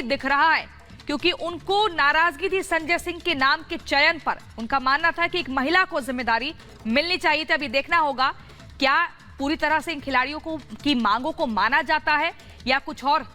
दिख रहा है, क्योंकि उनको नाराजगी थी संजय सिंह के नाम के चयन पर। उनका मानना था कि एक महिला को जिम्मेदारी मिलनी चाहिए थी। अभी देखना होगा क्या पूरी तरह से इन खिलाड़ियों की मांगों को माना जाता है या कुछ और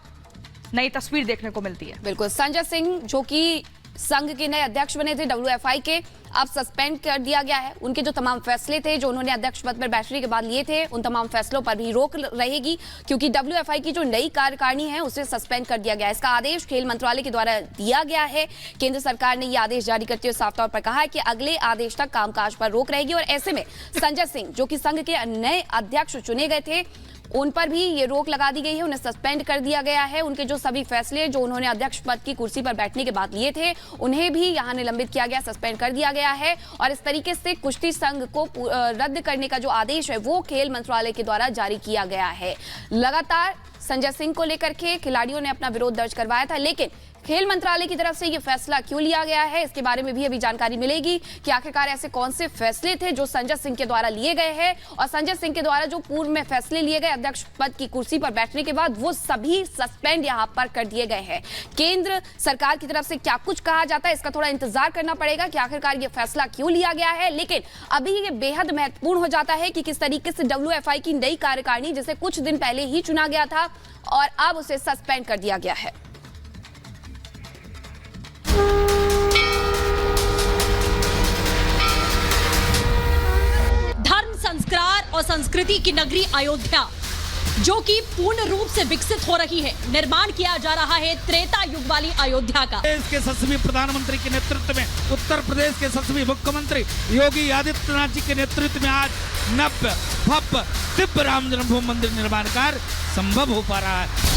नई तस्वीर देखने को मिलती है। बिल्कुल, संजय सिंह जो कि संघ के नए अध्यक्ष बने थे WFI के, अब सस्पेंड कर दिया गया है। उनके जो तमाम फैसले थे जो उन्होंने अध्यक्ष पद पर बैठने के बाद लिए थे, उन तमाम फैसलों पर भी रोक रहेगी, क्योंकि WFI की जो नई कार्यकारिणी है उसे सस्पेंड कर दिया गया है। इसका आदेश खेल मंत्रालय के द्वारा दिया गया है। केंद्र सरकार ने यह आदेश जारी करते हुए साफ तौर पर कहा है कि अगले आदेश तक कामकाज पर रोक रहेगी। और ऐसे में संजय सिंह जो कि संघ के नए अध्यक्ष चुने गए थे, उन पर भी ये रोक लगा दी गई है। उन्हें सस्पेंड कर दिया गया है। उनके जो सभी फैसले जो उन्होंने अध्यक्ष पद की कुर्सी पर बैठने के बाद लिए थे, उन्हें भी यहां निलंबित किया गया, सस्पेंड कर दिया गया है। और इस तरीके से कुश्ती संघ को रद्द करने का जो आदेश है वो खेल मंत्रालय के द्वारा जारी किया गया है। लगातार संजय सिंह को लेकर के खिलाड़ियों ने अपना विरोध दर्ज करवाया था, लेकिन खेल मंत्रालय की तरफ से यह फैसला क्यों लिया गया है, इसके बारे में भी अभी जानकारी मिलेगी कि आखिरकार ऐसे कौन से फैसले थे जो संजय सिंह के द्वारा लिए गए हैं। और संजय सिंह के द्वारा जो पूर्व में फैसले लिए गए अध्यक्ष पद की कुर्सी पर बैठने के बाद, वो सभी सस्पेंड यहां पर कर दिए गए हैं। केंद्र सरकार की तरफ से क्या कुछ कहा जाता है, इसका थोड़ा इंतजार करना पड़ेगा कि आखिरकार यह फैसला क्यों लिया गया है। लेकिन अभी ये बेहद महत्वपूर्ण हो जाता है कि किस तरीके से WFI की नई कार्यकारिणी, जिसे कुछ दिन पहले ही चुना गया था और अब उसे सस्पेंड कर दिया गया है। धर्म, संस्कार और संस्कृति की नगरी अयोध्या, जो कि पूर्ण रूप से विकसित हो रही है, निर्माण किया जा रहा है त्रेता युग वाली अयोध्या का। देश के यशस्वी प्रधानमंत्री के नेतृत्व में, उत्तर प्रदेश के यशस्वी मुख्यमंत्री योगी आदित्यनाथ जी के नेतृत्व में आज नव्य भव्य दिव्य राम जन्मभूमि मंदिर निर्माण कार्य संभव हो पा रहा है।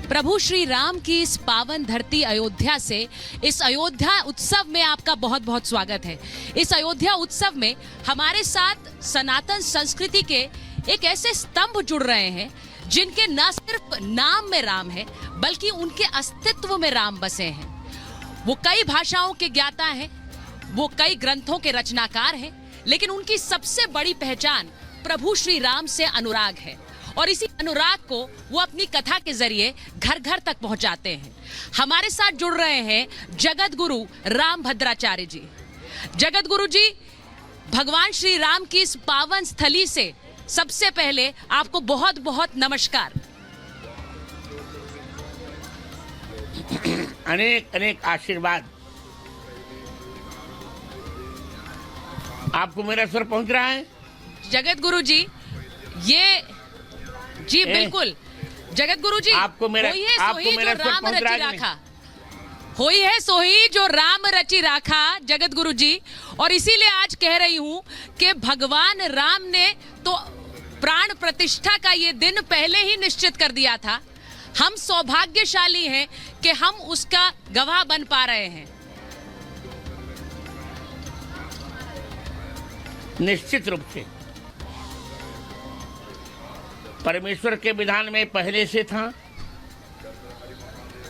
प्रभु श्री राम की इस पावन धरती अयोध्या से, इस अयोध्या उत्सव में आपका बहुत बहुत स्वागत है। इस अयोध्या उत्सव में हमारे साथ सनातन संस्कृति के एक ऐसे स्तंभ जुड़ रहे हैं जिनके न सिर्फ नाम में राम है, बल्कि उनके अस्तित्व में राम बसे हैं। वो कई भाषाओं के ज्ञाता हैं, वो कई ग्रंथों के रचनाकार हैं, लेकिन उनकी सबसे बड़ी पहचान प्रभु श्री राम से अनुराग है। और इसी अनुराग को वो अपनी कथा के जरिए घर घर तक पहुंचाते हैं। हमारे साथ जुड़ रहे हैं जगत गुरु राम भद्राचार्य जी। जगत गुरु जी, भगवान श्री राम की इस पावन स्थली से सबसे पहले आपको बहुत बहुत नमस्कार। अनेक अनेक आशीर्वाद। आपको मेरा स्वर पहुंच रहा है? जगत गुरु जी, ये जी बिल्कुल जगत गुरु जी, आपको मेरा राम रची राखा, होई है सोही जो राम रची राखा। जगत गुरु जी, और इसीलिए आज कह रही हूं कि भगवान राम ने तो प्राण प्रतिष्ठा का ये दिन पहले ही निश्चित कर दिया था। हम सौभाग्यशाली हैं कि हम उसका गवाह बन पा रहे हैं। निश्चित रूप से परमेश्वर के विधान में पहले से था,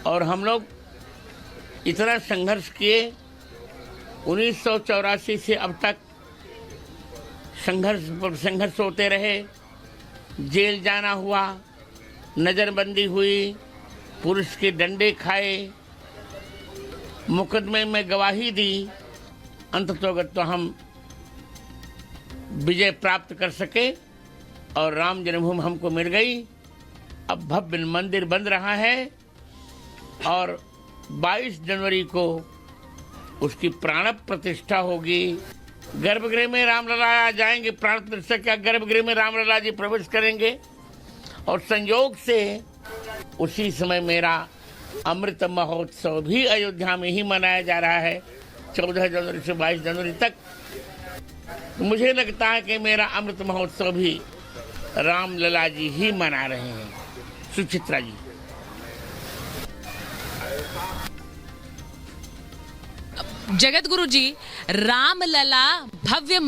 और हम लोग इतना संघर्ष किए। 1984 से अब तक संघर्ष होते रहे। जेल जाना हुआ, नज़रबंदी हुई, पुलिस के डंडे खाए, मुकदमे में गवाही दी। अंततः तो हम विजय प्राप्त कर सके और राम जन्मभूमि हमको मिल गई। अब भव्य मंदिर बन रहा है और 22 जनवरी को उसकी प्राण प्रतिष्ठा होगी। गर्भगृह में रामलला जाएंगे, प्राण प्रतिष्ठा क्या, गर्भगृह में रामलला जी प्रवेश करेंगे। और संयोग से उसी समय मेरा अमृत महोत्सव भी अयोध्या में ही मनाया जा रहा है, 14 जनवरी से 22 जनवरी तक। मुझे लगता है कि मेरा अमृत महोत्सव भी रामलला जी ही मना रहे हैं। सुचित्रा जी, जगत गुरु जी, रामलला भव्य